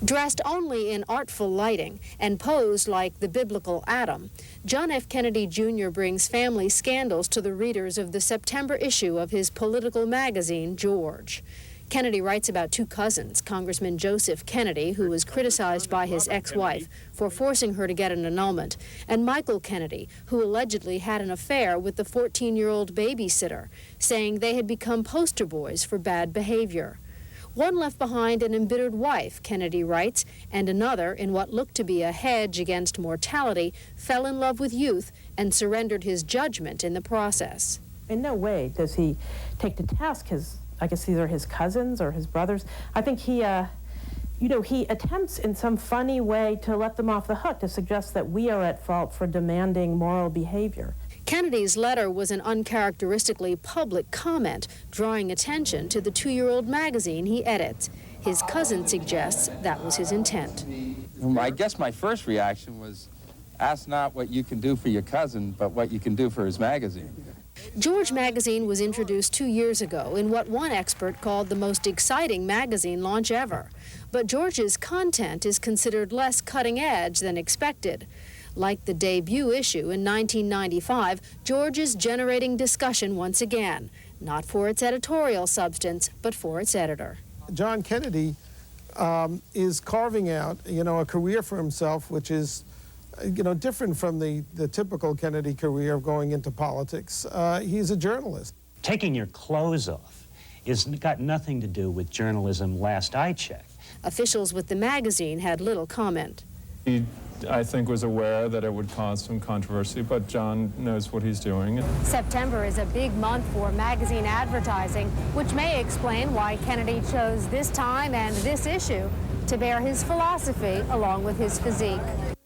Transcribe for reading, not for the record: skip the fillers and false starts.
Dressed only in artful lighting and posed like the biblical Adam, John F. Kennedy Jr. brings family scandals to the readers of the September issue of his political magazine, George. Kennedy writes about two cousins, Congressman Joseph Kennedy, who was criticized by his ex-wife for forcing her to get an annulment, and Michael Kennedy, who allegedly had an affair with the 14-year-old babysitter, saying they had become poster boys for bad behavior. One left behind an embittered wife, Kennedy writes, and another, in what looked to be a hedge against mortality, fell in love with youth and surrendered his judgment in the process. In no way does he take to task I guess these are his cousins or his brothers. I think he attempts in some funny way to let them off the hook, to suggest that we are at fault for demanding moral behavior. Kennedy's letter was an uncharacteristically public comment, drawing attention to the 2-year-old magazine he edits. His cousin suggests that was his intent. I guess my first reaction was, ask not what you can do for your cousin, but what you can do for his magazine. George magazine was introduced 2 years ago in what one expert called the most exciting magazine launch ever. But George's content is considered less cutting edge than expected. Like the debut issue in 1995, George is generating discussion once again, not for its editorial substance, but for its editor. John Kennedy is carving out, a career for himself, which is, different from the typical Kennedy career of going into politics. He's a journalist. Taking your clothes off has got nothing to do with journalism last I checked. Officials with the magazine had little comment. He, I think, was aware that it would cause some controversy, but John knows what he's doing. September is a big month for magazine advertising, which may explain why Kennedy chose this time and this issue to bear his philosophy along with his physique.